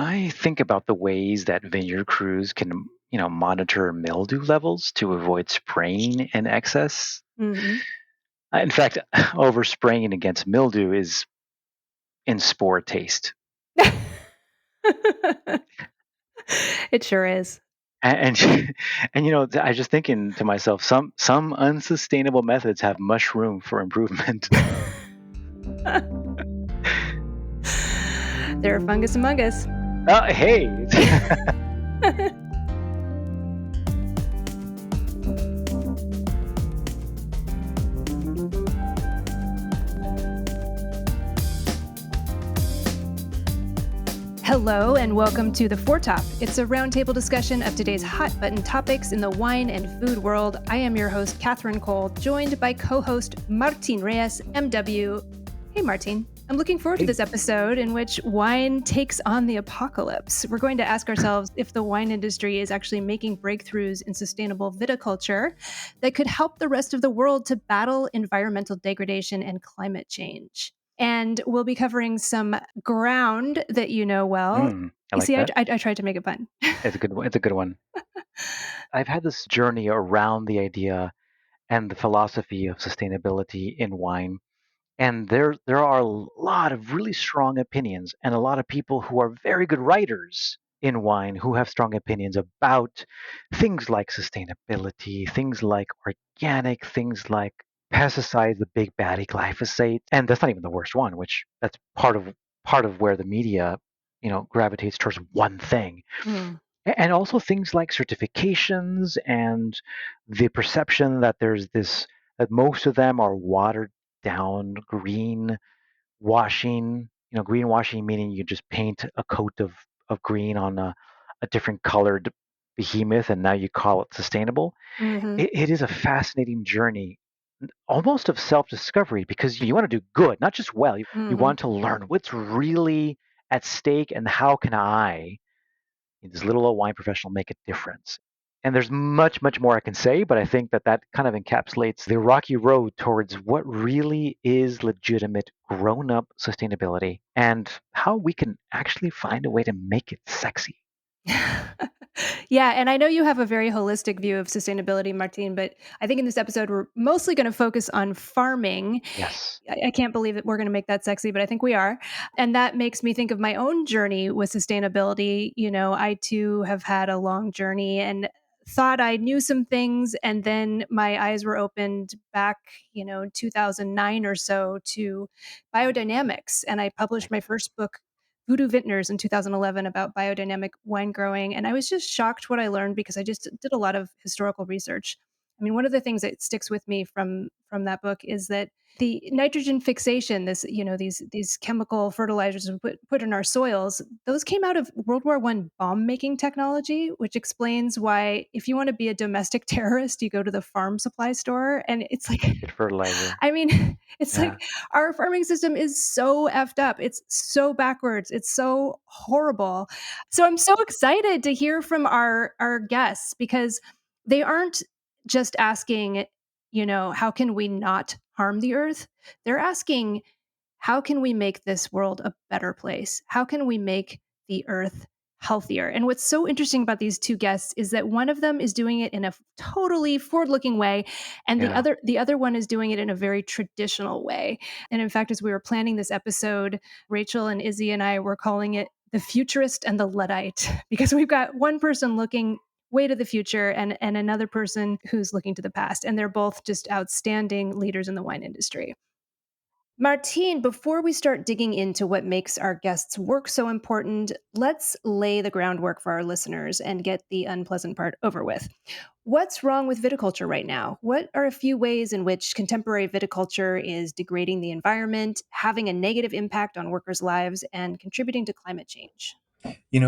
I think about the ways that vineyard crews can, monitor mildew levels to avoid spraying in excess. Hmm. In fact, overspraying against mildew is in spore taste. It sure is. And and I was just thinking to myself, some unsustainable methods have much room for improvement. There are fungus among us. Hey, Hello and welcome to The Foretop. It's a roundtable discussion of today's hot button topics in the wine and food world. I am your host, Catherine Cole, joined by co-host Martin Reyes, MW. Hey, Martin. I'm looking forward to this episode in which wine takes on the apocalypse. We're going to ask ourselves if the wine industry is actually making breakthroughs in sustainable viticulture that could help the rest of the world to battle environmental degradation and climate change. And we'll be covering some ground that you know well. I You like see, that. I tried to make it fun. It's a good one. It's a good one. I've had this journey around the idea and the philosophy of sustainability in wine. And there are a lot of really strong opinions and a lot of people who are very good writers in wine who have strong opinions about things like sustainability, things like organic, things like pesticides, the big baddie glyphosate. And that's not even the worst one, which that's part of where the media, gravitates towards one thing. Mm. And also things like certifications and the perception that that most of them are watered down green washing, greenwashing meaning you just paint a coat of green on a different colored behemoth and now you call it sustainable. Hmm. It is a fascinating journey, almost of self-discovery, because you want to do good, not just well. You Hmm. want to learn what's really at stake and how can I, this little old wine professional, make a difference. And there's much, much more I can say, but I think that kind of encapsulates the rocky road towards what really is legitimate grown up sustainability and how we can actually find a way to make it sexy. Yeah, and I know you have a very holistic view of sustainability, Martin, but I think in this episode we're mostly going to focus on farming. Yes. I can't believe that we're going to make that sexy, but I think we are. And that makes me think of my own journey with sustainability. I too have had a long journey and thought I knew some things. And then my eyes were opened back, 2009 or so to biodynamics. And I published my first book, Voodoo Vintners, in 2011 about biodynamic wine growing. And I was just shocked what I learned because I just did a lot of historical research. I mean, one of the things that sticks with me from that book is that the nitrogen fixation, these chemical fertilizers we put in our soils, those came out of World War I bomb making technology, which explains why if you want to be a domestic terrorist, you go to the farm supply store. And it's like, Good fertilizer. I mean, it's Yeah. like our farming system is so effed up. It's so backwards. It's so horrible. So I'm so excited to hear from our guests because they aren't just asking, how can we not harm the earth? They're asking, how can we make this world a better place? How can we make the earth healthier? And what's so interesting about these two guests is that one of them is doing it in a totally forward-looking way, and the Yeah. other one is doing it in a very traditional way. And in fact, as we were planning this episode, Rachel and Izzy and I were calling it the futurist and the Luddite, because we've got one person looking way to the future and another person who's looking to the past. And they're both just outstanding leaders in the wine industry. Martine, before we start digging into what makes our guests' work so important, let's lay the groundwork for our listeners and get the unpleasant part over with. What's wrong with viticulture right now? What are a few ways in which contemporary viticulture is degrading the environment, having a negative impact on workers' lives, and contributing to climate change?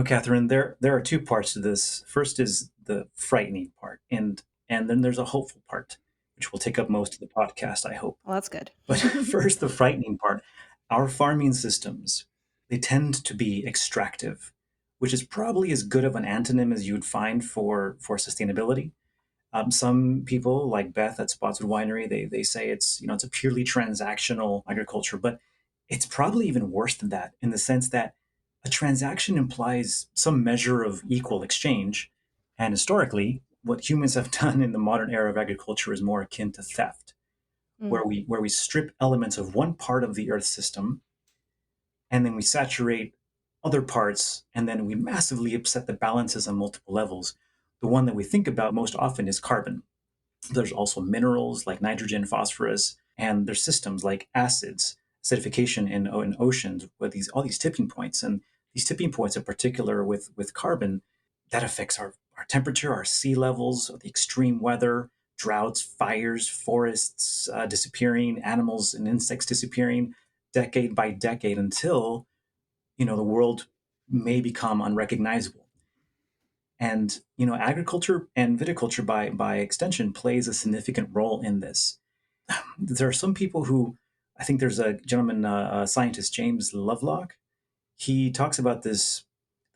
Catherine, there are two parts to this. First is the frightening part, and then there's a hopeful part, which will take up most of the podcast, I hope. Well, that's good. But first, the frightening part. Our farming systems, they tend to be extractive, which is probably as good of an antonym as you'd find for sustainability. Some people, like Beth at Spotswood Winery, they say it's a purely transactional agriculture, but it's probably even worse than that in the sense that A transaction implies some measure of equal exchange. And historically, what humans have done in the modern era of agriculture is more akin to theft, Mm. where we strip elements of one part of the Earth system and then we saturate other parts, and then we massively upset the balances on multiple levels. The one that we think about most often is carbon. There's also minerals like nitrogen, phosphorus, and there's systems like acids, acidification in oceans, with all these tipping points. And these tipping points, in particular with carbon, that affects our temperature, our sea levels, the extreme weather, droughts, fires, forests disappearing, animals and insects disappearing, decade by decade, until the world may become unrecognizable. And agriculture and viticulture, by extension, plays a significant role in this. There are some people who, I think there's a gentleman, scientist James Lovelock. He talks about this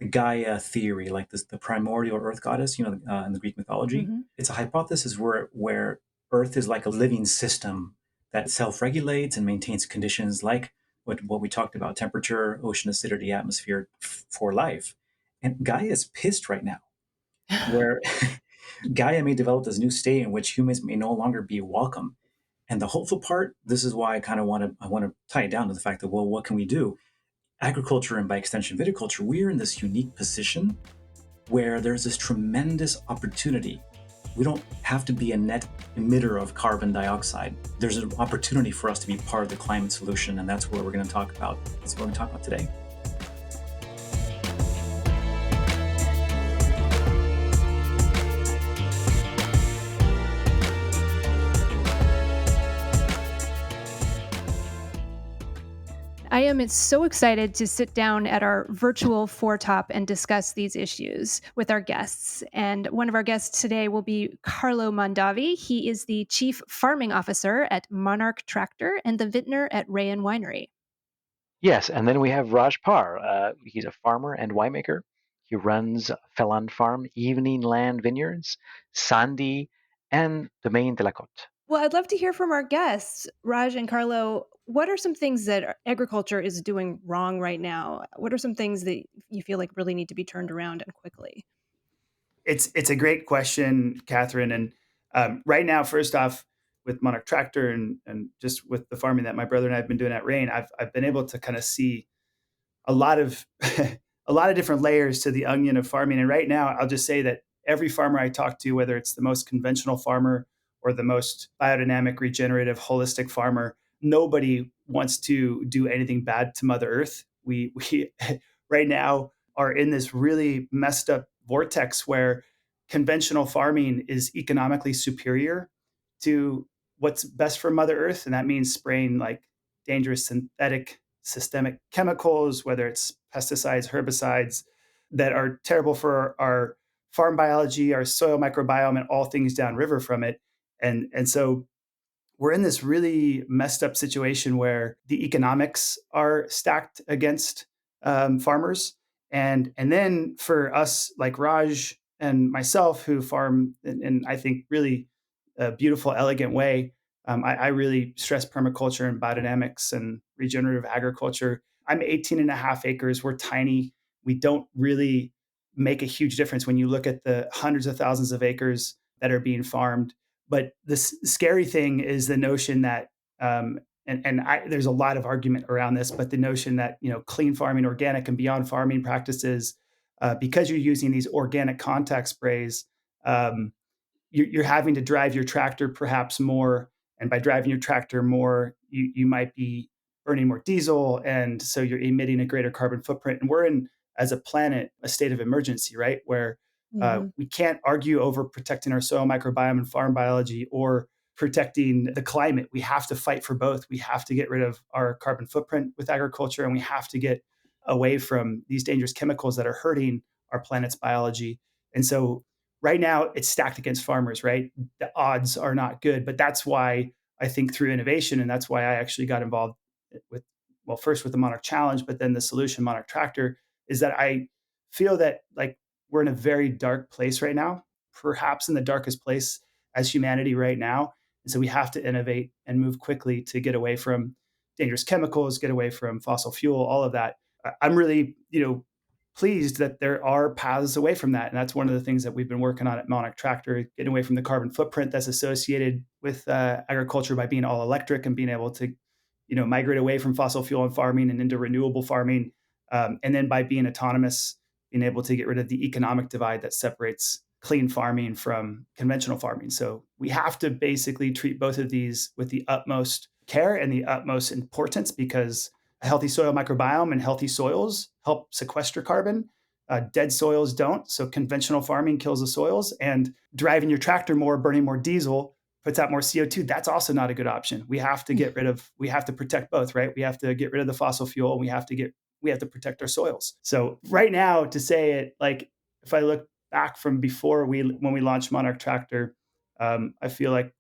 Gaia theory, like this, the primordial Earth goddess, in the Greek mythology. Hmm. It's a hypothesis where Earth is like a living system that self-regulates and maintains conditions like what we talked about: temperature, ocean acidity, atmosphere, for life. And Gaia is pissed right now, where Gaia may develop this new state in which humans may no longer be welcome. And the hopeful part, this is why I want to tie it down to the fact that, well, what can we do? Agriculture, and by extension viticulture, we're in this unique position where there's this tremendous opportunity. We don't have to be a net emitter of carbon dioxide. There's an opportunity for us to be part of the climate solution, and that's what we're going to talk about. That's what we're going to talk about today. I am so excited to sit down at our virtual foretop and discuss these issues with our guests. And one of our guests today will be Carlo Mondavi. He is the Chief Farming Officer at Monarch Tractor and the vintner at RAEN Winery. Yes, and then we have Raj Parr. He's a farmer and winemaker. He runs Felland Farm, Evening Land Vineyards, Sandhi, and Domaine de la Côte. Well, I'd love to hear from our guests, Raj and Carlo. What are some things that agriculture is doing wrong right now? What are some things that you feel like really need to be turned around and quickly? It's a great question, Catherine. And right now, first off, with Monarch Tractor and just with the farming that my brother and I have been doing at RAEN, I've been able to kind of see a lot of a lot of different layers to the onion of farming. And right now, I'll just say that every farmer I talk to, whether it's the most conventional farmer or the most biodynamic, regenerative, holistic farmer, nobody wants to do anything bad to Mother Earth. We right now are in this really messed up vortex where conventional farming is economically superior to what's best for Mother Earth, and that means spraying like dangerous synthetic systemic chemicals, whether it's pesticides, herbicides, that are terrible for our farm biology, our soil microbiome, and all things downriver from it. And so we're in this really messed up situation where the economics are stacked against farmers, and then for us like Raj and myself who farm in I think really a beautiful, elegant way. I really stress permaculture and biodynamics and regenerative agriculture. I'm 18 and a half acres. We're tiny. We don't really make a huge difference when you look at the hundreds of thousands of acres that are being farmed. But the scary thing is the notion that, there's a lot of argument around this, but the notion that clean farming, organic and beyond farming practices, because you're using these organic contact sprays, you're having to drive your tractor perhaps more, and by driving your tractor more, you might be burning more diesel, and so you're emitting a greater carbon footprint. And we're in, as a planet, a state of emergency, right? Where Mhm. we can't argue over protecting our soil microbiome and farm biology or protecting the climate. We have to fight for both. We have to get rid of our carbon footprint with agriculture, and we have to get away from these dangerous chemicals that are hurting our planet's biology. And so right now it's stacked against farmers, right? The odds are not good, but that's why I think through innovation, and that's why I actually got involved with, well, first with the Monarch Challenge, but then the solution Monarch Tractor, is that I feel that like we're in a very dark place right now, perhaps in the darkest place as humanity right now. And so we have to innovate and move quickly to get away from dangerous chemicals, get away from fossil fuel, all of that. I'm really, pleased that there are paths away from that. And that's one of the things that we've been working on at Monarch Tractor, getting away from the carbon footprint that's associated with agriculture by being all electric and being able to, migrate away from fossil fuel and farming and into renewable farming. And then by being autonomous, being able to get rid of the economic divide that separates clean farming from conventional farming. So we have to basically treat both of these with the utmost care and the utmost importance, because a healthy soil microbiome and healthy soils help sequester carbon. Dead soils don't. So conventional farming kills the soils, and driving your tractor more, burning more diesel puts out more CO2. That's also not a good option. We have to protect both, right? We have to get rid of the fossil fuel, and we have to protect our soils. So right now, to say it, like, if I look back from before when we launched Monarch Tractor, I feel like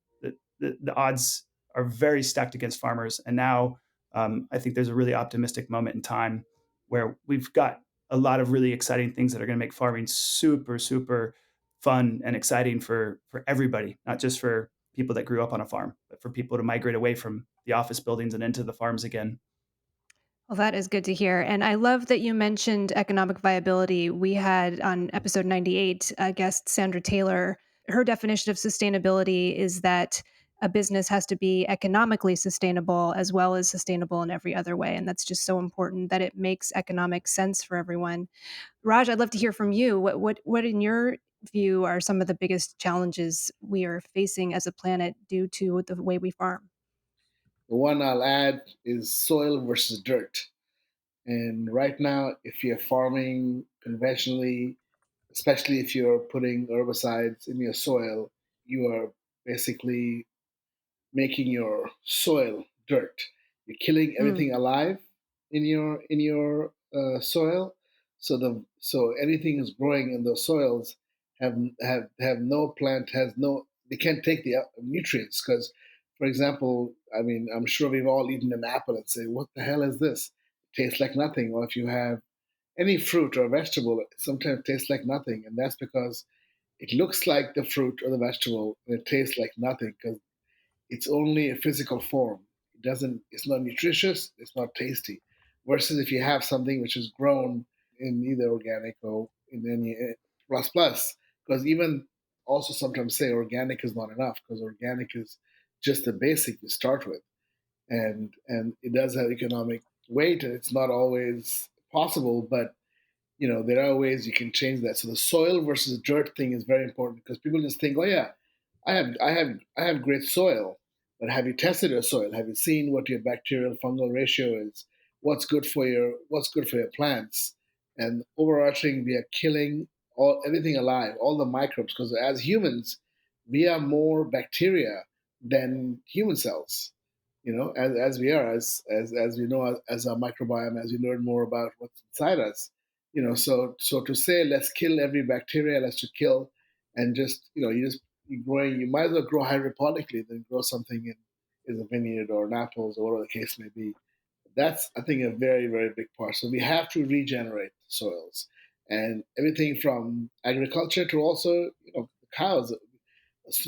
the odds are very stacked against farmers. And now I think there's a really optimistic moment in time where we've got a lot of really exciting things that are going to make farming super, super fun and exciting for everybody, not just for people that grew up on a farm, but for people to migrate away from the office buildings and into the farms again. Well, that is good to hear. And I love that you mentioned economic viability. We had on episode 98 a guest, Sandra Taylor. Her definition of sustainability is that a business has to be economically sustainable as well as sustainable in every other way. And that's just so important that it makes economic sense for everyone. Raj, I'd love to hear from you. What in your view are some of the biggest challenges we are facing as a planet due to the way we farm? The one I'll add is soil versus dirt. And right now, if you're farming conventionally, especially if you're putting herbicides in your soil, you are basically making your soil dirt. You're killing Mm. everything alive in your soil. So anything is growing in those soils have no plant has no they can't take the nutrients because, for example, I mean, I'm sure we've all eaten an apple and say, "What the hell is this? It tastes like nothing." Or if you have any fruit or vegetable, it sometimes tastes like nothing, and that's because it looks like the fruit or the vegetable and it tastes like nothing because it's only a physical form. It's not nutritious, it's not tasty. Versus if you have something which is grown in either organic or in any plus plus, because even also sometimes say organic is not enough because organic is just the basic to start with. And it does have economic weight and it's not always possible, but there are ways you can change that. So the soil versus dirt thing is very important because people just think, oh yeah, I have great soil, but have you tested your soil? Have you seen what your bacterial fungal ratio is? What's good for your plants? And overarching, we are killing everything alive, all the microbes, because as humans, we are more bacteria than human cells. As we are, as we know, as our microbiome, as we learn more about what's inside us, so to say let's kill every bacteria, let's to kill, and just you might as well grow hydroponically than grow something in a vineyard or in apples or whatever the case may be. That's, I think, a very, very big part. So we have to regenerate soils, and everything from agriculture to also cows.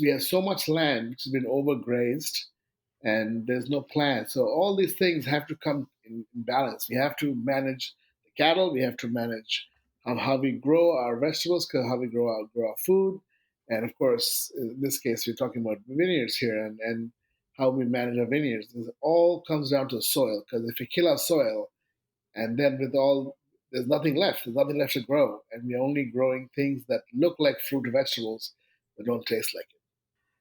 We have so much land which has been overgrazed and there's no plan. So all these things have to come in balance. We have to manage the cattle. We have to manage how we grow our vegetables, how we grow our food, and of course, in this case, we're talking about vineyards here, and how we manage our vineyards. It all comes down to the soil. Because if we kill our soil, and then there's nothing left. There's nothing left to grow, and we're only growing things that look like fruit or vegetables, but don't taste like it.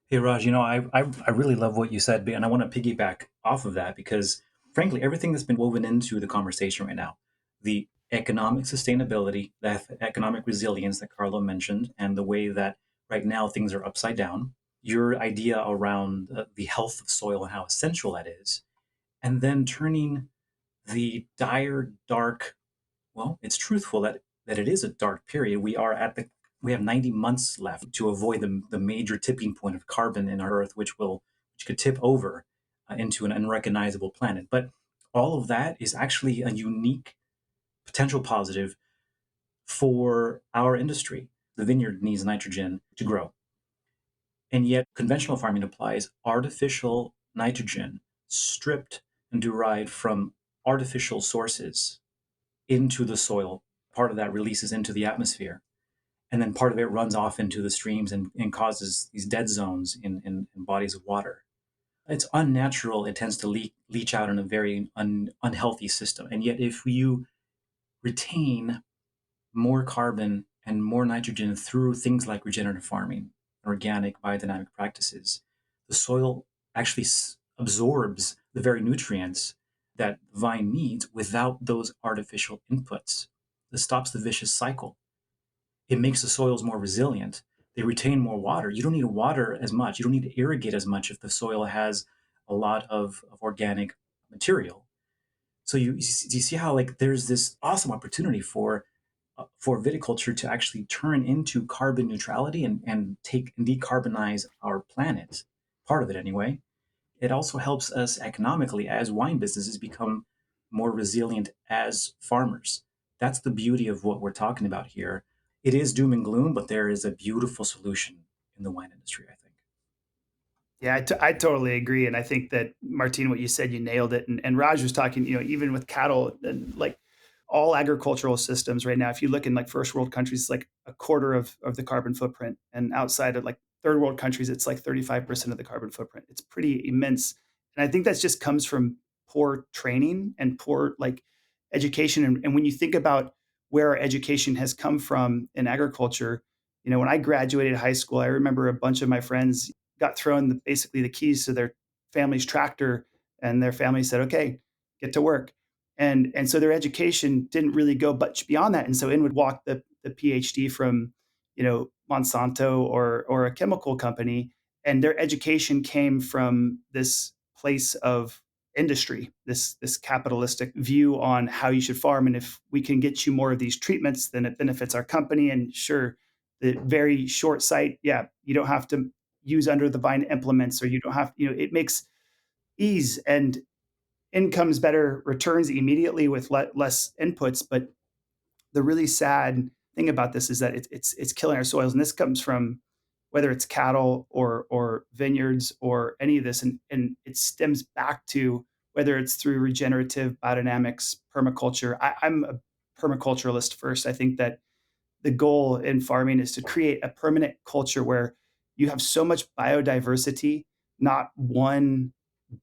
Hey, Raj, I really love what you said, and I want to piggyback off of that because, frankly, everything that's been woven into the conversation right now, the economic sustainability, the economic resilience that Carlo mentioned, and the way that right now things are upside down, your idea around the health of soil and how essential that is, and then turning the dire, dark, well, it's truthful that it is a dark period. We have 90 months left to avoid the major tipping point of carbon in our Earth, which could tip over into an unrecognizable planet. But all of that is actually a unique potential positive for our industry. The vineyard needs nitrogen to grow. And yet, conventional farming applies artificial nitrogen stripped and derived from artificial sources into the soil. Part of that releases into the atmosphere. And then part of it runs off into the streams and causes these dead zones in bodies of water. It's unnatural. It tends to leach out in a very unhealthy system. And yet, if you retain more carbon and more nitrogen through things like regenerative farming, organic biodynamic practices, the soil actually absorbs the very nutrients that the vine needs without those artificial inputs. This stops the vicious cycle. It makes the soils more resilient. They retain more water. You don't need to water as much. You don't need to irrigate as much if the soil has a lot of organic material. So you see how like there's this awesome opportunity for viticulture to actually turn into carbon neutrality and take and decarbonize our planet, part of it anyway. It also helps us economically as wine businesses become more resilient as farmers. That's the beauty of what we're talking about here. It is doom and gloom, but there is a beautiful solution in the wine industry, I think. Yeah, I totally agree, and I think that Martine, what you said, you nailed it. And Raj was talking, even with cattle, and like all agricultural systems right now, if you look in like first world countries, it's like a quarter of the carbon footprint, and outside of like third world countries, it's like 35% of the carbon footprint. It's pretty immense, and I think that just comes from poor training and poor like education. And when you think about where our education has come from in agriculture, when I graduated high school, I remember a bunch of my friends got thrown basically the keys to their family's tractor, and their family said, "Okay, get to work." And so their education didn't really go much beyond that. And so in would walk the PhD from Monsanto or a chemical company, and their education came from this place of industry, this capitalistic view on how you should farm, and if we can get you more of these treatments, then it benefits our company. And sure, the very short sight, yeah, you don't have to use under the vine implements, or you don't have, it makes ease and incomes better returns immediately with less inputs. But the really sad thing about this is that it's killing our soils, and this comes from whether it's cattle or vineyards or any of this, and it stems back to whether it's through regenerative biodynamics, permaculture. I'm a permaculturalist first. I think that the goal in farming is to create a permanent culture where you have so much biodiversity, not one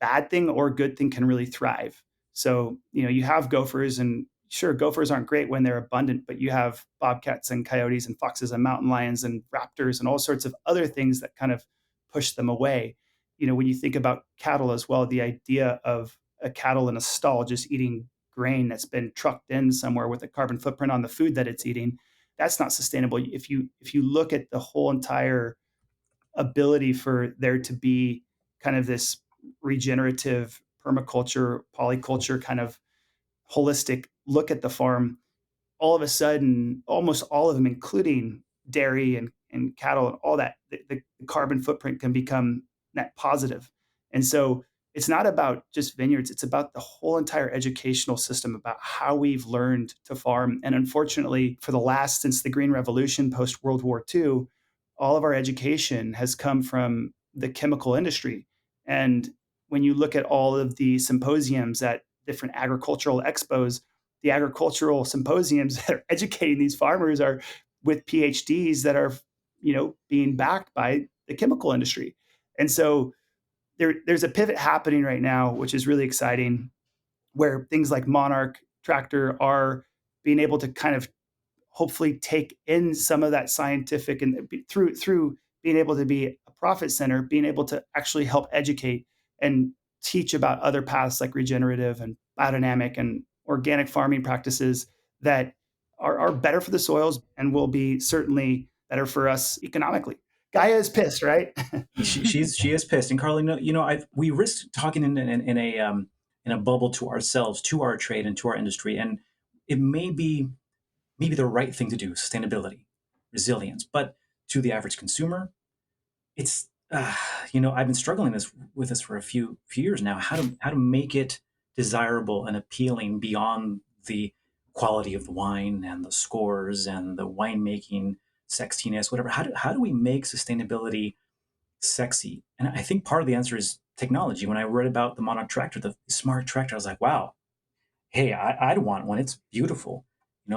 bad thing or good thing can really thrive. So, you have gophers, and sure, gophers aren't great when they're abundant, but you have bobcats and coyotes and foxes and mountain lions and raptors and all sorts of other things that kind of push them away. When you think about cattle as well, the idea of a cattle in a stall just eating grain that's been trucked in somewhere with a carbon footprint on the food that it's eating, that's not sustainable. If you look at the whole entire ability for there to be kind of this regenerative permaculture, polyculture kind of holistic look at the farm, all of a sudden, almost all of them, including dairy and cattle and all that, the carbon footprint can become net positive. And so it's not about just vineyards, it's about the whole entire educational system, about how we've learned to farm. And unfortunately, since the Green Revolution, post World War II, all of our education has come from the chemical industry. And when you look at all of the symposiums at different agricultural expos, the agricultural symposiums that are educating these farmers are with PhDs that are, being backed by the chemical industry. And so there's a pivot happening right now, which is really exciting, where things like Monarch Tractor are being able to kind of hopefully take in some of that scientific, and through being able to be a profit center, being able to actually help educate and teach about other paths like regenerative and biodynamic and organic farming practices that are better for the soils and will be certainly better for us economically. Gaia is pissed, right? She is pissed. And Carly, we risk talking in a bubble to ourselves, to our trade, and to our industry, and it may be maybe the right thing to do, sustainability, resilience, but to the average consumer, it's I've been struggling with this for a few years now. How to make it desirable and appealing beyond the quality of the wine and the scores and the winemaking sexiness, whatever. How do we make sustainability sexy? And I think part of the answer is technology. When I read about the Monarch Tractor, the smart tractor, I was like, wow, hey, I'd want one. It's beautiful.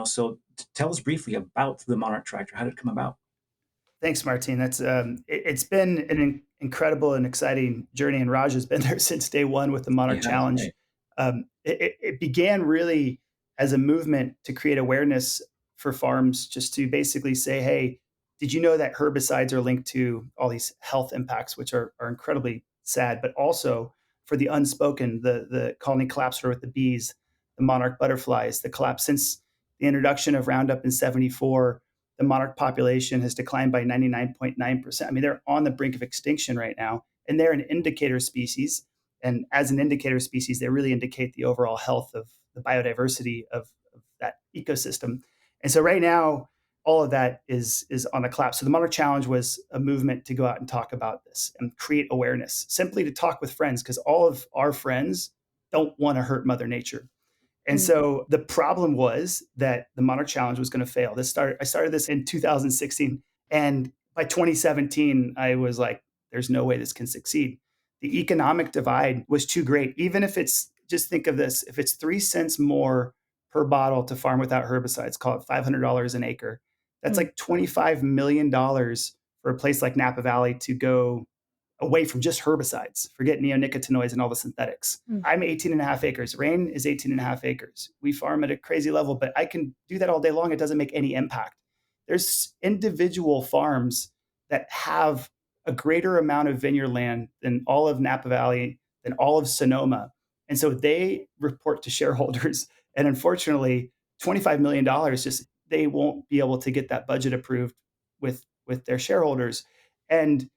So tell us briefly about the Monarch Tractor. How did it come about? Thanks, Martin. It's been an incredible and exciting journey, and Raj has been there since day one with the Monarch Yeah, Challenge. right. It began really as a movement to create awareness for farms, just to basically say, hey, did you know that herbicides are linked to all these health impacts, which are incredibly sad, but also for the unspoken, the colony collapse with the bees, the monarch butterflies, the collapse since the introduction of Roundup in 74, the monarch population has declined by 99.9%. I mean, they're on the brink of extinction right now, and they're an indicator species. And as an indicator species, they really indicate the overall health of the biodiversity of that ecosystem. And so right now, all of that is on the collapse. So the Monarch Challenge was a movement to go out and talk about this and create awareness, simply to talk with friends, because all of our friends don't want to hurt Mother Nature. And so the problem was that the Monarch Challenge was going to fail. I started this in 2016, and by 2017, I was like, "There's no way this can succeed." The economic divide was too great. Even if it's just think of this: if it's 3 cents more per bottle to farm without herbicides, call it $500 an acre. That's like $25 million for a place like Napa Valley to go away from just herbicides. Forget neonicotinoids and all the synthetics. I'm 18 and a half acres. RAEN is 18 and a half acres. We farm at a crazy level, but I can do that all day long. It doesn't make any impact. There's individual farms that have a greater amount of vineyard land than all of Napa Valley, than all of Sonoma. And so they report to shareholders. And unfortunately, $25 million, just they won't be able to get that budget approved with their shareholders. And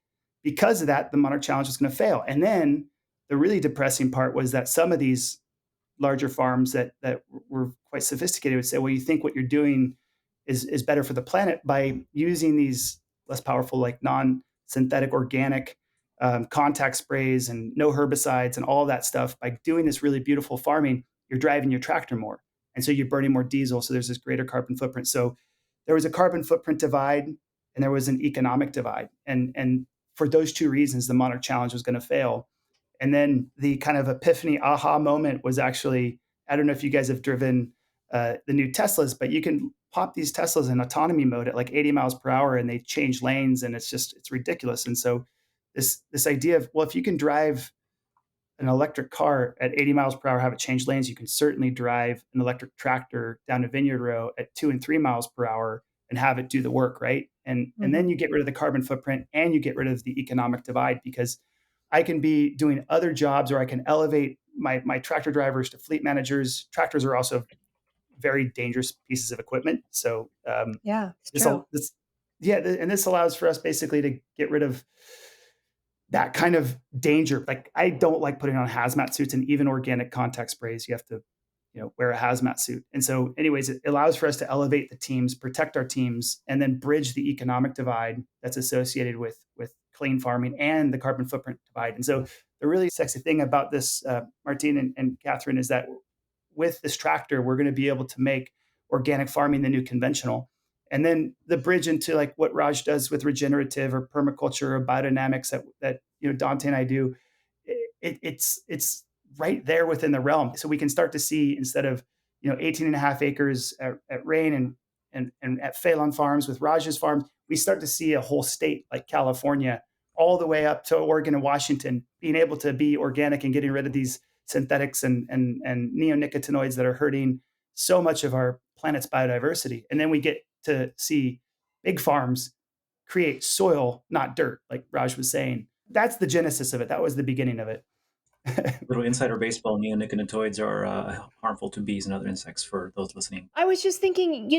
because of that, the Monarch Challenge was going to fail. And then the really depressing part was that some of these larger farms that were quite sophisticated would say, well, you think what you're doing is better for the planet by using these less powerful, like non-synthetic organic contact sprays and no herbicides and all that stuff. By doing this really beautiful farming, you're driving your tractor more. And so you're burning more diesel. So there's this greater carbon footprint. So there was a carbon footprint divide and there was an economic divide. And for those two reasons, the Monarch Challenge was going to fail. And then the kind of epiphany aha moment was actually, I don't know if you guys have driven the new Teslas, but you can pop these Teslas in autonomy mode at like 80 miles per hour and they change lanes and it's ridiculous. And so this idea of, well, if you can drive an electric car at 80 miles per hour, have it change lanes, you can certainly drive an electric tractor down a vineyard row at 2 and 3 miles per hour and have it do the work, right? And then you get rid of the carbon footprint and you get rid of the economic divide, because I can be doing other jobs, or I can elevate my tractor drivers to fleet managers. Tractors are also very dangerous pieces of equipment. So Yeah, it's this, true. this yeah, and this allows for us basically to get rid of that kind of danger. Like, I don't like putting on hazmat suits, and even organic contact sprays, you have to, wear a hazmat suit. And so anyways, it allows for us to elevate the teams, protect our teams, and then bridge the economic divide that's associated with clean farming and the carbon footprint divide. And so the really sexy thing about this, Martine and Catherine, is that with this tractor, we're going to be able to make organic farming the new conventional. And then the bridge into like what Raj does with regenerative or permaculture or biodynamics that Dante and I do, it's right there within the realm. So we can start to see, instead of 18 and a half acres at RAEN and at Phelan Farms with Raj's farms, we start to see a whole state like California all the way up to Oregon and Washington being able to be organic and getting rid of these synthetics and neonicotinoids that are hurting so much of our planet's biodiversity. And then we get to see big farms create soil, not dirt, like Raj was saying. That's the genesis of it. That was the beginning of it. Little insider baseball, neonicotinoids are harmful to bees and other insects for those listening. I was just thinking,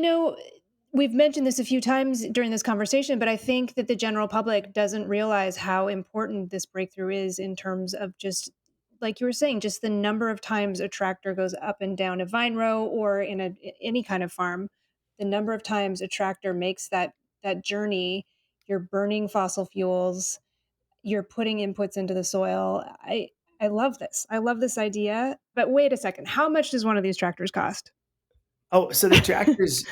we've mentioned this a few times during this conversation, but I think that the general public doesn't realize how important this breakthrough is in terms of just, like you were saying, just the number of times a tractor goes up and down a vine row or in any kind of farm, the number of times a tractor makes that journey. You're burning fossil fuels, you're putting inputs into the soil. I love this. I love this idea. But wait a second, how much does one of these tractors cost? Oh, so the tractors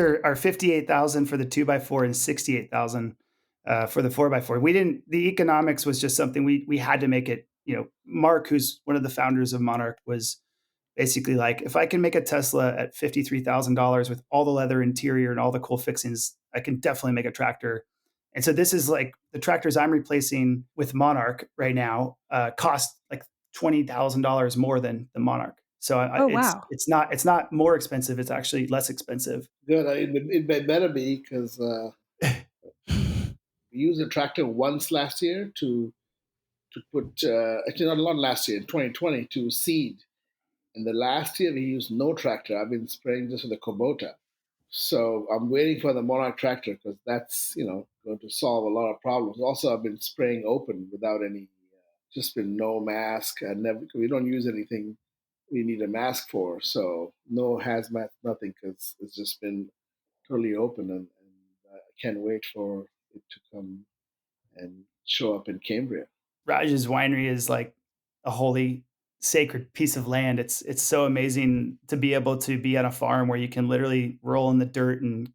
are 58,000 for the 2x4 and 68,000 for the 4x4. The economics was just something we had to make it. Mark, who's one of the founders of Monarch, was basically like, if I can make a Tesla at $53,000 with all the leather interior and all the cool fixings, I can definitely make a tractor. And so this is like the tractors I'm replacing with Monarch right now cost like $20,000 more than the Monarch. So Oh, wow. it's not more expensive. It's actually less expensive. Good. It better be because we used a tractor once last year to put actually not last year in 2020 to seed. And the last year we used no tractor. I've been spraying just with the Kubota. So I'm waiting for the Monarch tractor because that's going to solve a lot of problems. Also, I've been spraying open without any, just been no mask. And never we don't use anything we need a mask for. So no hazmat, nothing, because it's just been totally open, and I can't wait for it to come and show up in Cambria. Raj's winery is like a holy, sacred piece of land. It's so amazing to be able to be on a farm where you can literally roll in the dirt, and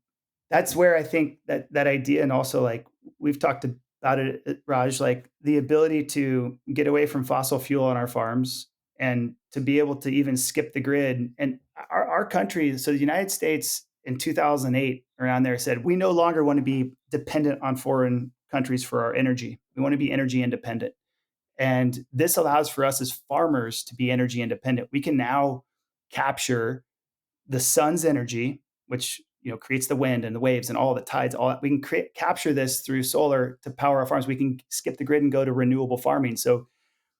that's where I think that idea, and also like we've talked about it, Raj, like the ability to get away from fossil fuel on our farms and to be able to even skip the grid. And our country, so the United States in 2008, around there, said we no longer want to be dependent on foreign countries for our energy. We want to be energy independent. And this allows for us as farmers to be energy independent. We can now capture the sun's energy, which creates the wind and the waves and all the tides. All that we can capture this through solar to power our farms. We can skip the grid and go to renewable farming. So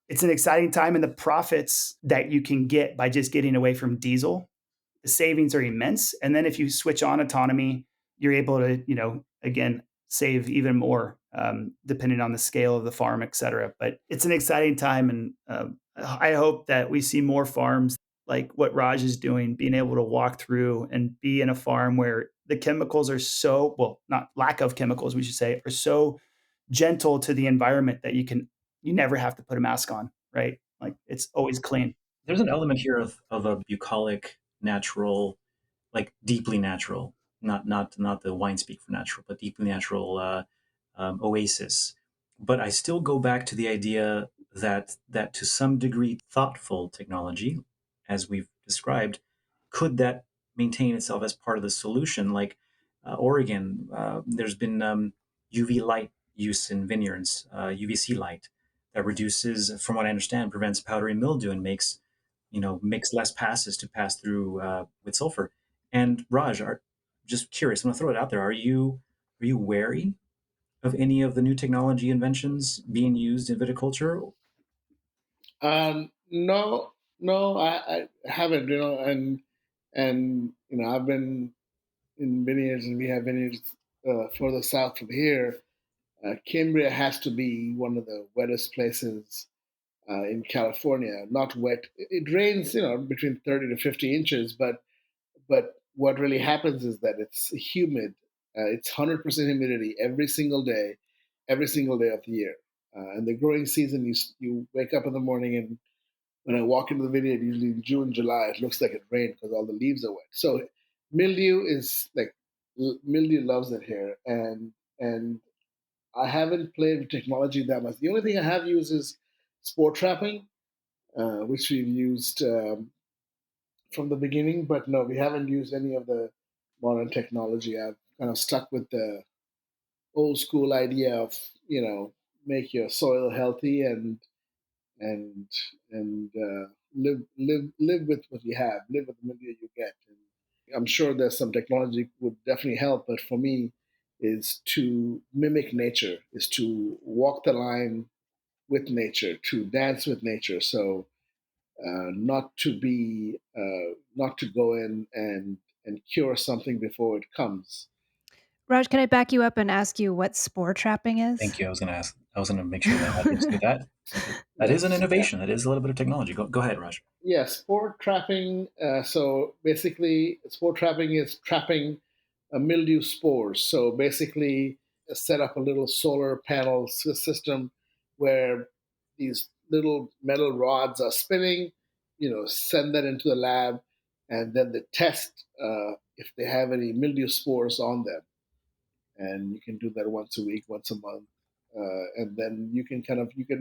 it's an exciting time, and the profits that you can get by just getting away from diesel, the savings are immense. And then if you switch on autonomy, you're able to, again, save even more, depending on the scale of the farm, et cetera. But it's an exciting time. And I hope that we see more farms like what Raj is doing, being able to walk through and be in a farm where the chemicals are so, well, not lack of chemicals, we should say, are so gentle to the environment that you never have to put a mask on, right? Like it's always clean. There's an element here of a bucolic, natural, like deeply natural, not the wine speak for natural, but deeply natural oasis. But I still go back to the idea that to some degree, thoughtful technology, as we've described, could that maintain itself as part of the solution? Like Oregon, there's been UV light use in vineyards, UVC light that reduces, from what I understand, prevents powdery mildew and makes less passes to pass through with sulfur. And Raj, just curious, I'm gonna throw it out there. Are you wary of any of the new technology inventions being used in viticulture? No, no, I haven't. And I've been in vineyards, and we have vineyards further south from here. Cambria has to be one of the wettest places in California. Not wet. It rains, between 30 to 50 inches, but what really happens is that it's humid. It's 100% humidity every single day of the year. And the growing season, you wake up in the morning, and when I walk into the vineyard, usually in June, July, it looks like it rained because all the leaves are wet. So mildew is like mildew loves it here, and I haven't played with technology that much. The only thing I have used is spore trapping, which we've used from the beginning. But no, we haven't used any of the modern technology. I've kind of stuck with the old school idea of make your soil healthy and live with what you have, live with the media you get. And I'm sure there's some technology would definitely help, but for me, is to mimic nature, is to walk the line with nature, to dance with nature. So not to go in and cure something before it comes. Raj, can I back you up and ask you what spore trapping is? Thank you. I was gonna make sure that I did do that. That is an Yes, yeah. innovation. That is a little bit of technology. Go ahead, Raj. Yeah, spore trapping. So basically, spore trapping is trapping mildew spores. So basically, set up a little solar panel system where these little metal rods are spinning. Send that into the lab, and then they test if they have any mildew spores on them. And you can do that once a week, once a month, and then you can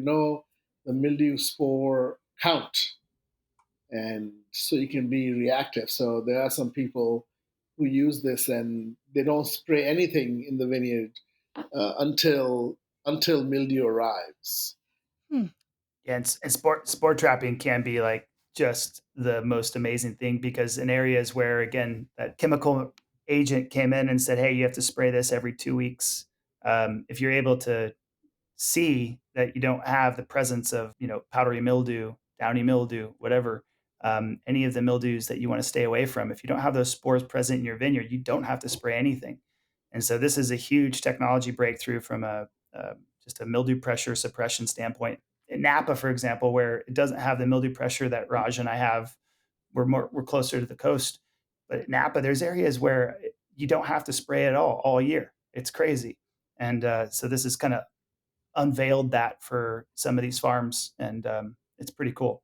know the mildew spore count, and so you can be reactive. So there are some people who use this and they don't spray anything in the vineyard until mildew arrives. Hmm. Yeah, and spore trapping can be like just the most amazing thing, because in areas where, again, that chemical agent came in and said, hey, you have to spray this every 2 weeks. If you're able to see that you don't have the presence of, powdery mildew, downy mildew, whatever, any of the mildews that you want to stay away from, if you don't have those spores present in your vineyard, you don't have to spray anything. And so this is a huge technology breakthrough from just a mildew pressure suppression standpoint. In Napa, for example, where it doesn't have the mildew pressure that Raj and I have, we're closer to the coast. But at Napa, there's areas where you don't have to spray at all year. It's crazy. And so this is kind of unveiled that for some of these farms, and it's pretty cool.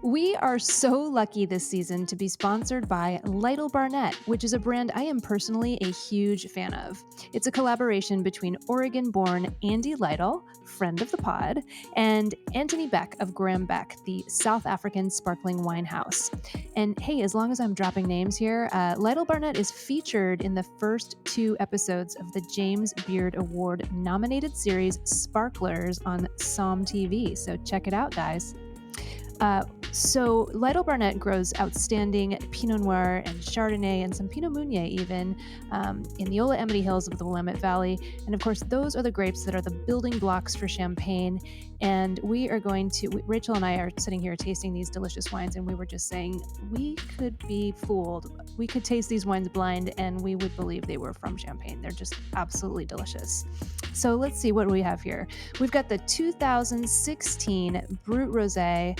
We are so lucky this season to be sponsored by Lytle Barnett, which is a brand I am personally a huge fan of. It's a collaboration between Oregon-born Andy Lytle, friend of the pod, and Anthony Beck of Graham Beck, the South African sparkling wine house. And hey, as long as I'm dropping names here, Lytle Barnett is featured in the first 2 episodes of the James Beard Award-nominated series Sparklers on Somm TV. So check it out, guys. So Lytle Barnett grows outstanding Pinot Noir and Chardonnay and some Pinot Meunier even in the Yola-Amity Hills of the Willamette Valley. And of course, those are the grapes that are the building blocks for Champagne. And Rachel and I are sitting here tasting these delicious wines, and we were just saying, we could be fooled. We could taste these wines blind and we would believe they were from Champagne. They're just absolutely delicious. So let's see what we have here. We've got the 2016 Brut Rosé.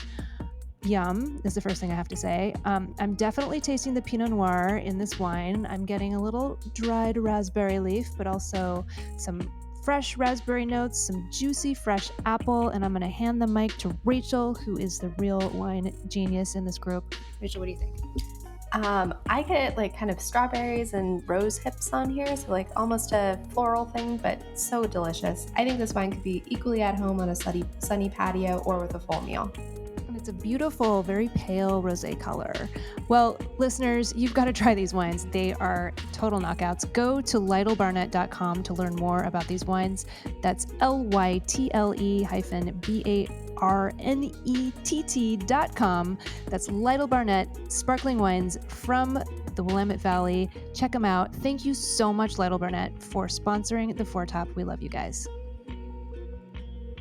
Yum is the first thing I have to say. I'm definitely tasting the Pinot Noir in this wine. I'm getting a little dried raspberry leaf, but also some fresh raspberry notes, some juicy fresh apple, and I'm going to hand the mic to Rachel, who is the real wine genius in this group. Rachel, what do you think? I get like kind of strawberries and rose hips on here, so like almost a floral thing, but so delicious. I think this wine could be equally at home on a sunny patio or with a full meal. It's a beautiful, very pale rosé color. Well, listeners, you've got to try these wines. They are total knockouts. Go to lytlebarnett.com to learn more about these wines. That's lytle-barnett.com. That's Lytle Barnett, sparkling wines from the Willamette Valley. Check them out. Thank you so much, Lytle Barnett, for sponsoring the Foretop. We love you guys.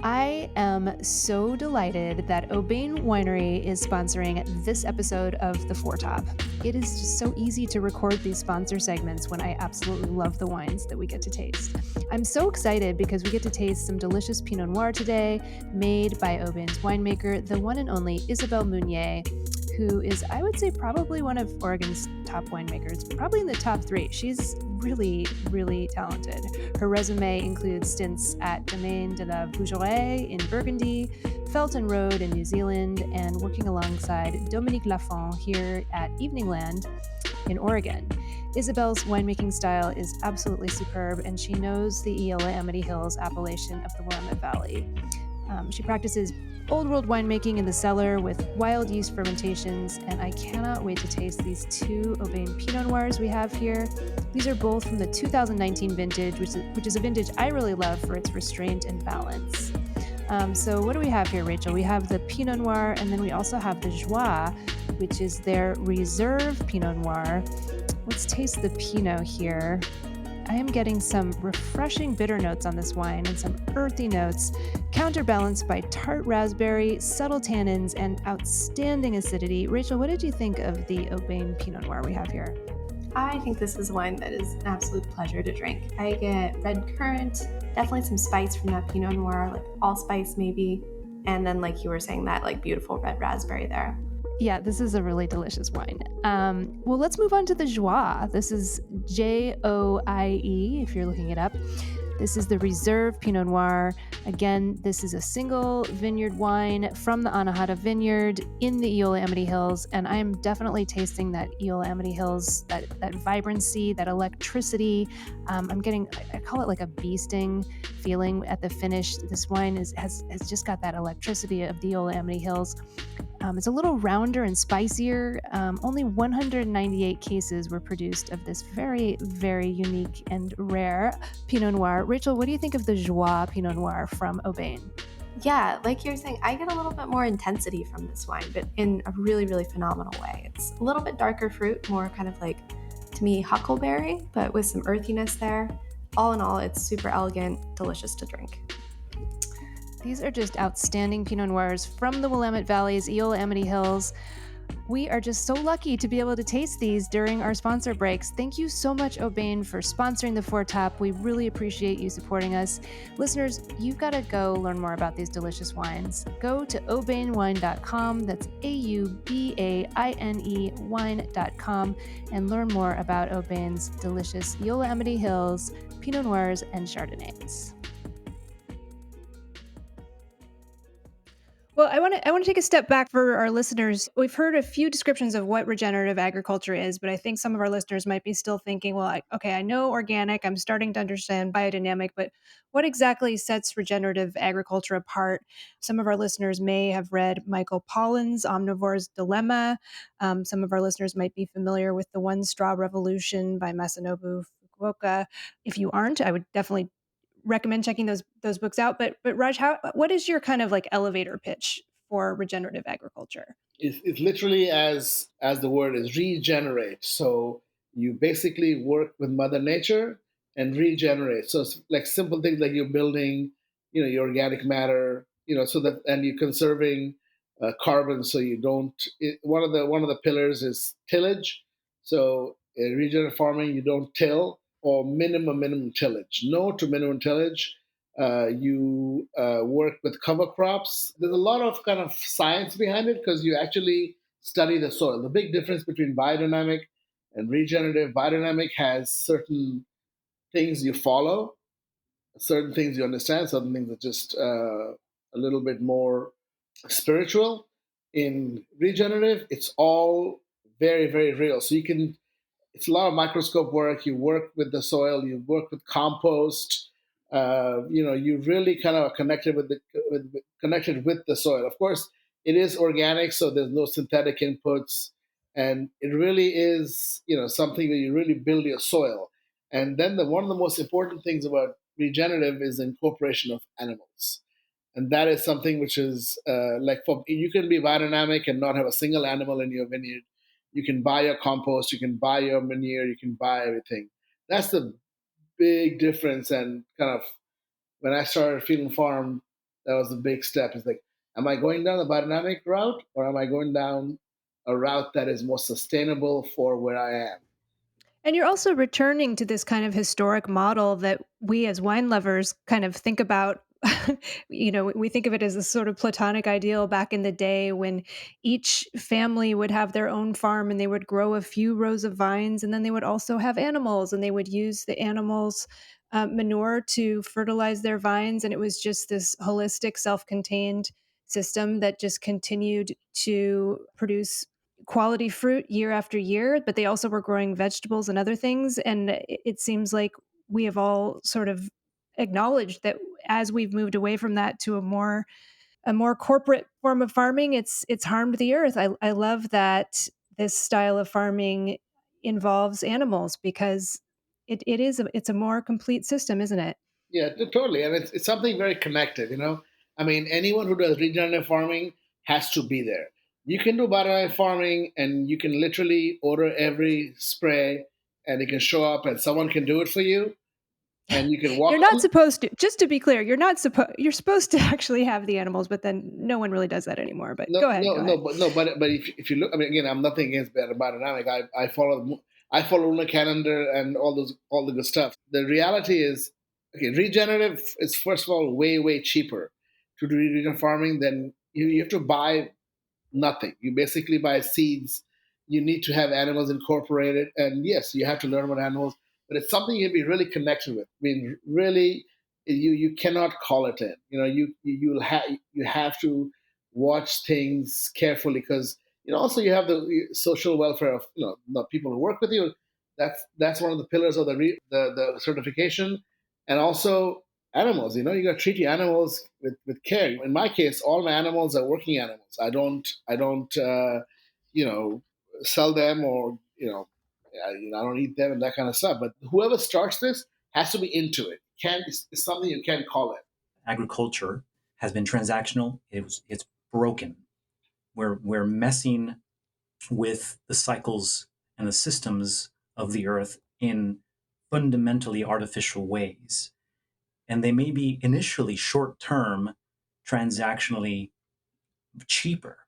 I am so delighted that Domaine Winery is sponsoring this episode of The Foretop. It is just so easy to record these sponsor segments when I absolutely love the wines that we get to taste. I'm so excited because we get to taste some delicious Pinot Noir today, made by Domaine's winemaker, the one and only Isabelle Meunier, who is, I would say, probably one of Oregon's top winemakers, probably in the top 3. She's really, really talented. Her resume includes stints at Domaine de la Bougerie in Burgundy, Felton Road in New Zealand, and working alongside Dominique Lafont here at Evening Land in Oregon. Isabelle's winemaking style is absolutely superb, and she knows the Yola-Amity Hills appellation of the Willamette Valley. She practices old world winemaking in the cellar with wild yeast fermentations, and I cannot wait to taste these 2 Domaine Pinot Noirs we have here. These are both from the 2019 vintage, which is a vintage I really love for its restraint and balance. So what do we have here, Rachel? We have the Pinot Noir, and then we also have the Joie, which is their reserve Pinot Noir. Let's taste the Pinot here. I am getting some refreshing bitter notes on this wine and some earthy notes, counterbalanced by tart raspberry, subtle tannins, and outstanding acidity. Rachel, what did you think of the Domaine Pinot Noir we have here? I think this is a wine that is an absolute pleasure to drink. I get red currant, definitely some spice from that Pinot Noir, like allspice maybe, and then like you were saying, that like beautiful red raspberry there. Yeah, this is a really delicious wine. Well, let's move on to the Joie. This is Joie, if you're looking it up. This is the Reserve Pinot Noir. Again, this is a single vineyard wine from the Anahata Vineyard in the Yola-Amity Hills, and I am definitely tasting that Yola-Amity Hills, that vibrancy, that electricity. I'm getting, I call it like a bee sting feeling at the finish. This wine has just got that electricity of the Yola-Amity Hills. It's a little rounder and spicier. Only 198 cases were produced of this very, very unique and rare Pinot Noir. Rachel, what do you think of the Joie Pinot Noir from Aubaine? Yeah, like you're saying, I get a little bit more intensity from this wine, but in a really, really phenomenal way. It's a little bit darker fruit, more kind of like, to me, huckleberry, but with some earthiness there. All in all, it's super elegant, delicious to drink. These are just outstanding Pinot Noirs from the Willamette Valley's Eola Amity Hills. We are just so lucky to be able to taste these during our sponsor breaks. Thank you so much, Aubaine, for sponsoring the Four Top. We really appreciate you supporting us. Listeners, you've got to go learn more about these delicious wines. Go to aubainewine.com, that's AUBAINE wine.com, and learn more about Aubaine's delicious Eola Amity Hills, Pinot Noirs, and Chardonnays. Well, I want to take a step back for our listeners. We've heard a few descriptions of what regenerative agriculture is, but I think some of our listeners might be still thinking, well, I know organic, I'm starting to understand biodynamic, but what exactly sets regenerative agriculture apart? Some of our listeners may have read Michael Pollan's Omnivore's Dilemma. Some of our listeners might be familiar with The One Straw Revolution by Masanobu Fukuoka. If you aren't, I would definitely recommend checking those books out. But Raj, what is your kind of like elevator pitch for regenerative agriculture? It's literally as the word is, regenerate. So you basically work with Mother Nature and regenerate. So it's like simple things like you're building, your organic matter, so that, and you're conserving carbon. So you don't. One of the pillars is tillage. So in regenerative farming, you don't till, or minimum tillage. No to minimum tillage. You work with cover crops. There's a lot of kind of science behind it because you actually study the soil. The big difference between biodynamic and regenerative, biodynamic has certain things you follow, certain things you understand, certain things are just a little bit more spiritual. In regenerative, it's all very, very real. So it's a lot of microscope work. You work with the soil, you work with compost. You really kind of are connected with the soil. Of course, it is organic, so there's no synthetic inputs, and it really is something that you really build your soil. And then one of the most important things about regenerative is the incorporation of animals, and that is something which is you can be biodynamic and not have a single animal in your vineyard. You can buy your compost, you can buy your manure, you can buy everything. That's the big difference. And kind of when I started Feed and Farm, that was the big step. It's like, am I going down the biodynamic route, or am I going down a route that is more sustainable for where I am? And you're also returning to this kind of historic model that we as wine lovers kind of think about. We think of it as a sort of platonic ideal back in the day when each family would have their own farm and they would grow a few rows of vines, and then they would also have animals and they would use the animals' manure to fertilize their vines. And it was just this holistic, self-contained system that just continued to produce quality fruit year after year, but they also were growing vegetables and other things. And it seems like we have all sort of acknowledged that as we've moved away from that to a more corporate form of farming, it's harmed the earth. I love that this style of farming involves animals because it's a more complete system, isn't it? Yeah, totally. And it's something very connected. I mean, anyone who does regenerative farming has to be there. You can do biodynamic farming and you can literally order every spray and it can show up and someone can do it for you and you can walk. You're not supposed to, just to be clear, you're supposed to actually have the animals, but then no one really does that anymore. But No, go ahead. but if you look, I mean, again, I'm nothing against biodynamic. I follow lunar calendar and all the good stuff. The reality is, okay, regenerative is first of all way cheaper to do regenerative farming than you have to buy nothing. You basically buy seeds. You need to have animals incorporated, and yes, you have to learn about animals, but it's something you can be really connected with. I mean, really, you cannot call it in. You have to watch things carefully because also you have the social welfare of the people who work with you. That's one of the pillars of the certification, and also animals. You know, you got to treat your animals with care. In my case, all my animals are working animals. I don't you know, sell them or I don't eat them and that kind of stuff. But whoever starts this has to be into it. Can't it's something you can't call it. Agriculture has been transactional. It's broken. We're messing with the cycles and the systems of the earth in fundamentally artificial ways. And they may be initially short term, transactionally cheaper.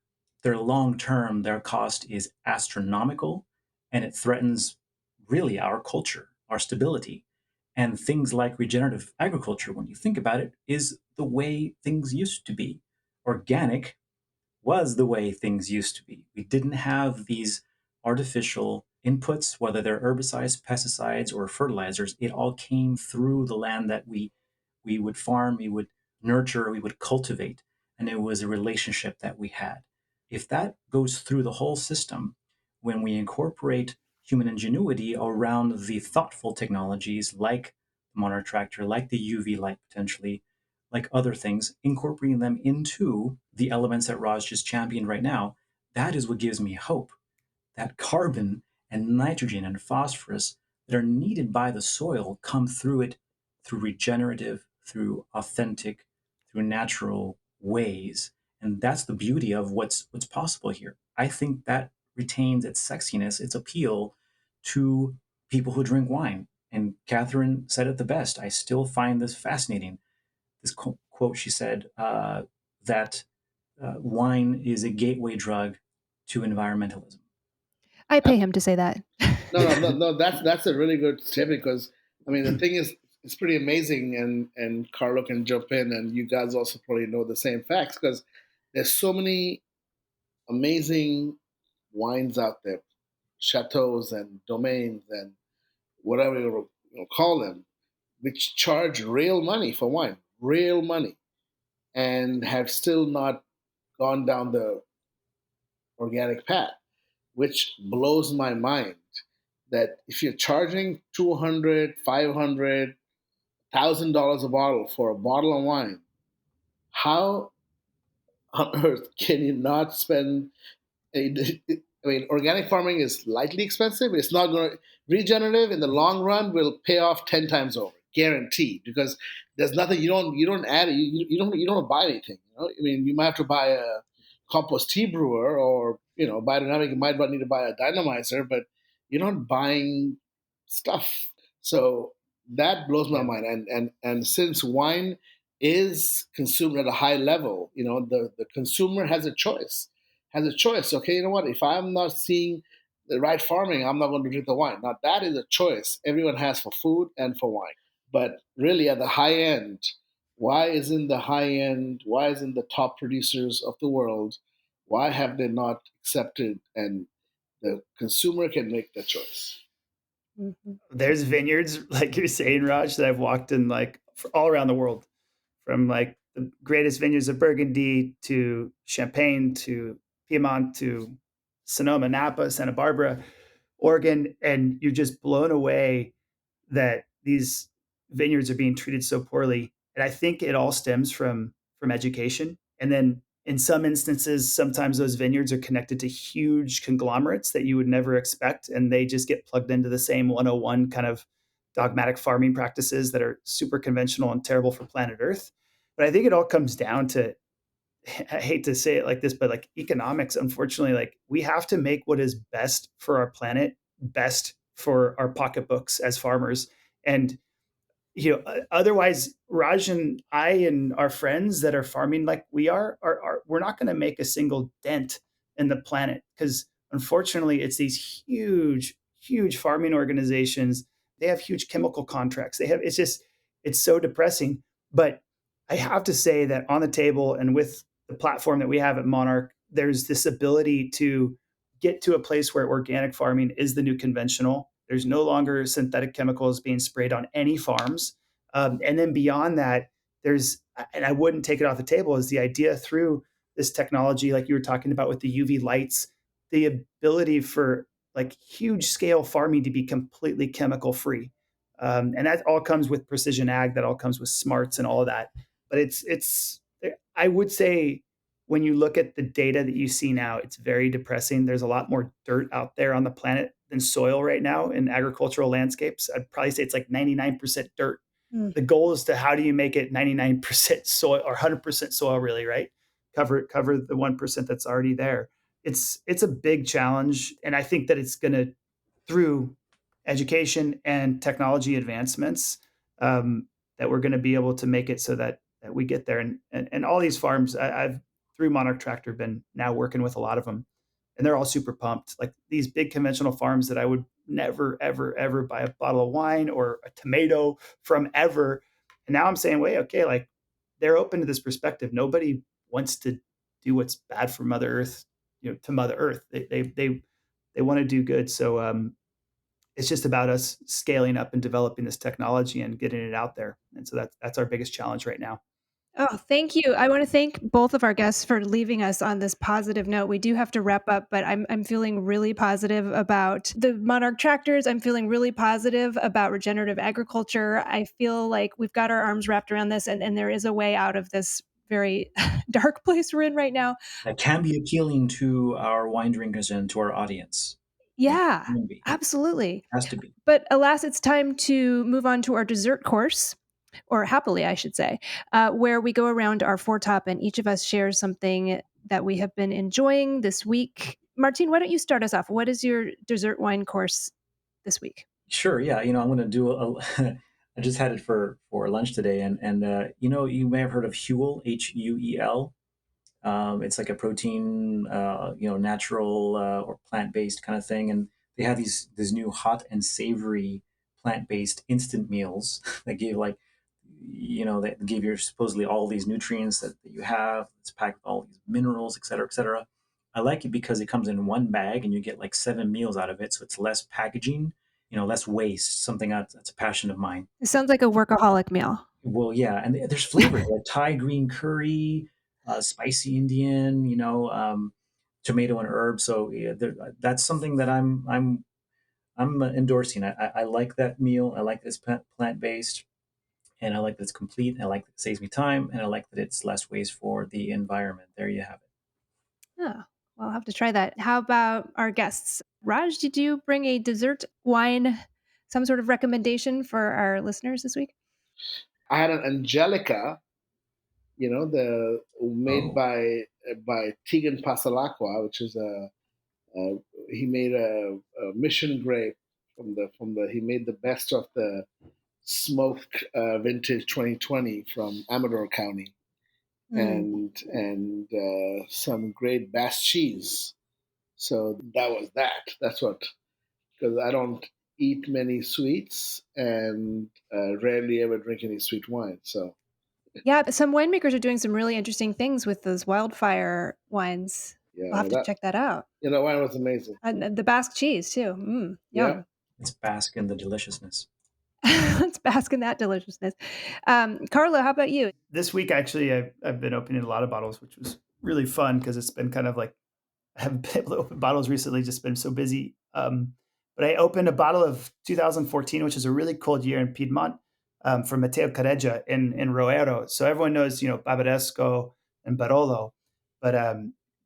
They're long term, their cost is astronomical, and it threatens really our culture, our stability. And things like regenerative agriculture, when you think about it, is the way things used to be. Organic was the way things used to be. We didn't have these artificial inputs, whether they're herbicides, pesticides, or fertilizers. It all came through the land that we would farm, we would nurture, we would cultivate, and it was a relationship that we had. If that goes through the whole system, when we incorporate human ingenuity around the thoughtful technologies like the Monarch Tractor, like the UV light potentially, like other things, incorporating them into the elements that Raj just championed right now, that is what gives me hope. That carbon and nitrogen and phosphorus that are needed by the soil come through it through regenerative, through authentic, through natural ways. And that's the beauty of what's possible here. I think that retains its sexiness, its appeal to people who drink wine. And Catherine said it the best. I still find this fascinating. This quote she said that wine is a gateway drug to environmentalism. I pay him to say that. No. That's a really good statement because I mean the thing is it's pretty amazing, and Carlo can jump in, and you guys also probably know the same facts because there's so many amazing wines out there, chateaus and domains and whatever call them, which charge real money for wine, real money, and have still not gone down the organic path, which blows my mind. That if you're charging 200, 500, $1,000 a bottle for a bottle of wine, how on earth can you not spend I mean, organic farming is lightly expensive. It's not going to regenerative in the long run will pay off 10 times over, guaranteed. Because there's nothing you don't add you don't buy anything. You know? I mean, you might have to buy a compost tea brewer or biodynamic. You might need to buy a dynamizer, but you're not buying stuff. So that blows my mind. And since wine is consumed at a high level, the consumer has a choice okay, you know what? If I'm not seeing the right farming, I'm not going to drink the wine. Now, that is a choice everyone has for food and for wine. But really, at the high end, why isn't the top producers of the world, why have they not accepted and the consumer can make the choice? Mm-hmm. There's vineyards, like you're saying, Raj, that I've walked in like all around the world, from like the greatest vineyards of Burgundy to Champagne to Piedmont to Sonoma, Napa, Santa Barbara, Oregon, and you're just blown away that these vineyards are being treated so poorly. And I think it all stems from education. And then in some instances, sometimes those vineyards are connected to huge conglomerates that you would never expect, and they just get plugged into the same 101 kind of dogmatic farming practices that are super conventional and terrible for planet Earth. But I think it all comes down to, I hate to say it like this, but like economics, unfortunately, like we have to make what is best for our planet, best for our pocketbooks as farmers. And otherwise, Raj and I and our friends that are farming like we are we're not going to make a single dent in the planet, because unfortunately it's these huge farming organizations. They have huge chemical contracts. It's so depressing. But I have to say that on the table and with the platform that we have at Monarch, there's this ability to get to a place where organic farming is the new conventional. There's no longer synthetic chemicals being sprayed on any farms. And then beyond that, and I wouldn't take it off the table, is the idea through this technology, like you were talking about with the UV lights, the ability for like huge scale farming to be completely chemical free. And that all comes with precision ag. That all comes with smarts and all of that. But I would say when you look at the data that you see now, it's very depressing. There's a lot more dirt out there on the planet than soil right now in agricultural landscapes. I'd probably say it's like 99% dirt. Mm. The goal is to how do you make it 99% soil or 100% soil, really, right? Cover the 1% that's already there. It's a big challenge, and I think that it's going to, through education and technology advancements, that we're going to be able to make it so that we get there. And all these farms, I've through Monarch Tractor been now working with a lot of them, and they're all super pumped. Like these big conventional farms that I would never, ever, ever buy a bottle of wine or a tomato from ever. And now I'm saying, wait, okay, like they're open to this perspective. Nobody wants to do what's bad for Mother Earth, to Mother Earth. They want to do good. So it's just about us scaling up and developing this technology and getting it out there. And so that's our biggest challenge right now. Oh, thank you. I want to thank both of our guests for leaving us on this positive note. We do have to wrap up, but I'm feeling really positive about the Monarch tractors. I'm feeling really positive about regenerative agriculture. I feel like we've got our arms wrapped around this, and there is a way out of this very dark place we're in right now. That can be appealing to our wine drinkers and to our audience. Yeah, It can be. absolutely. It has to be. But alas, it's time to move on to our dessert course, or happily, I should say, where we go around our four top and each of us shares something that we have been enjoying this week. Martine, why don't you start us off? What is your dessert wine course this week? Sure. Yeah. I'm going to do I just had it for lunch today, and you may have heard of Huel, Huel. It's like a protein, natural or plant-based kind of thing, and they have these new hot and savory plant-based instant meals that give that give you supposedly all these nutrients that you have. It's packed with all these minerals, et cetera, et cetera. I like it because it comes in one bag and you get like 7 meals out of it, so it's less packaging, less waste. Something that's a passion of mine. It sounds like a workaholic meal. Well, yeah, and there's flavors like Thai green curry, spicy Indian, tomato and herb. So yeah, that's something that I'm endorsing. I like that meal. I like that it's plant based, and I like that it's complete. I like that it saves me time, and I like that it's less waste for the environment. There you have it. Oh, well, I'll have to try that. How about our guests? Raj, did you bring a dessert wine, some sort of recommendation for our listeners this week? I had an Angelica, the made Oh, by Tegan Pasalacqua, which is he made a mission grape from the he made the best of the smoked vintage 2020 from Amador County, and some great Bass cheese. So that was that. That's what, because I don't eat many sweets and rarely ever drink any sweet wine. So Yeah, but some winemakers are doing some really interesting things with those wildfire wines. yeah, I'll have no, to that check that out. wine was amazing. And the Basque cheese too. Yeah. Yum. it's bask in the deliciousness. Let's bask in that deliciousness. Carlo, how about you? This week, actually, I've been opening a lot of bottles, which was really fun because it's been kind of like I haven't been able to open bottles recently, just been so busy. But I opened a bottle of 2014, which is a really cold year in Piedmont, from Matteo Careggia in Roero. So everyone knows, Barbaresco and Barolo, but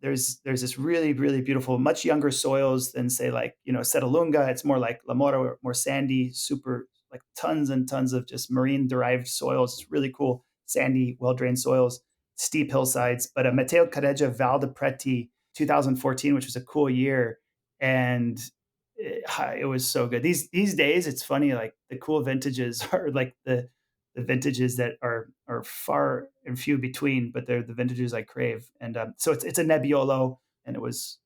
there's this really, really beautiful, much younger soils than say like, Serralunga. It's more like La Mora, more sandy, super like tons and tons of just marine derived soils. It's really cool, sandy, well-drained soils, steep hillsides. But Matteo Careggia Val de Preti 2014, which was a cool year. And it was so good. These days, it's funny, like the cool vintages are like the vintages that are far and few between, but they're the vintages I crave. And so it's a Nebbiolo, and it was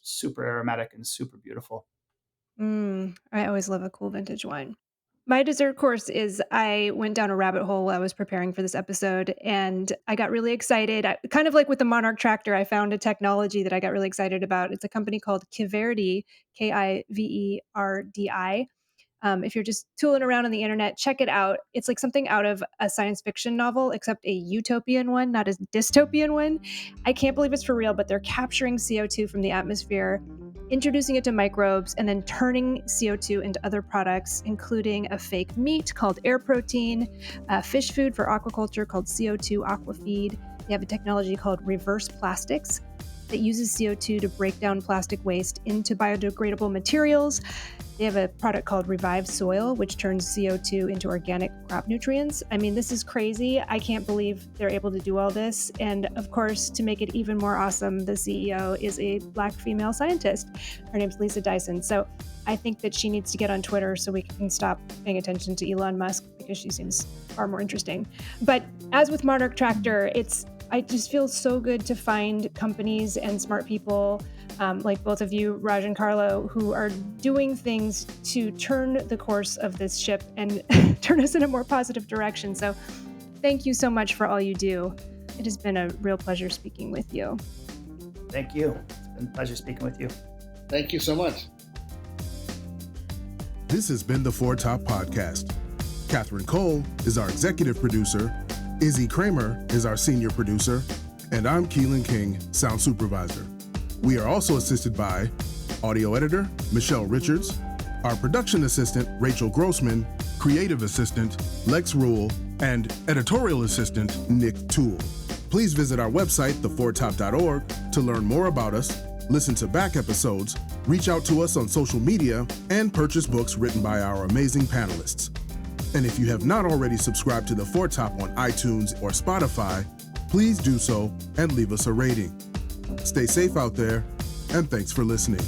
super aromatic and super beautiful. I always love a cool vintage wine. My dessert course is I went down a rabbit hole while I was preparing for this episode and I got really excited. Kind of like with the Monarch Tractor, I found a technology that I got really excited about. It's a company called Kiverdi, Kiverdi. If you're just tooling around on the internet, check it out. It's like something out of a science fiction novel, except a utopian one, not a dystopian one. I can't believe it's for real, but they're capturing CO2 from the atmosphere introducing it to microbes, and then turning CO2 into other products, including a fake meat called air protein, fish food for aquaculture called CO2 aquafeed. They have a technology called reverse plastics that uses CO2 to break down plastic waste into biodegradable materials. They have a product called Revive Soil, which turns CO2 into organic crop nutrients. I mean, this is crazy. I can't believe they're able to do all this. And of course, to make it even more awesome, the CEO is a Black female scientist. Her name's Lisa Dyson. So I think that she needs to get on Twitter so we can stop paying attention to Elon Musk, because she seems far more interesting. But as with Monarch Tractor, I just feel so good to find companies and smart people like both of you, Raj and Carlo, who are doing things to turn the course of this ship and turn us in a more positive direction. So thank you so much for all you do. It has been a real pleasure speaking with you. Thank you. It's been a pleasure speaking with you. Thank you so much. This has been the Four Top Podcast. Catherine Cole is our executive producer, Izzy Kramer is our senior producer, and I'm Keelan King, sound supervisor. We are also assisted by audio editor, Michelle Richards, our production assistant, Rachel Grossman, creative assistant, Lex Rule, and editorial assistant, Nick Toole. Please visit our website, thefourtop.org, to learn more about us, listen to back episodes, reach out to us on social media, and purchase books written by our amazing panelists. And if you have not already subscribed to The Four Top on iTunes or Spotify, please do so and leave us a rating. Stay safe out there, and thanks for listening.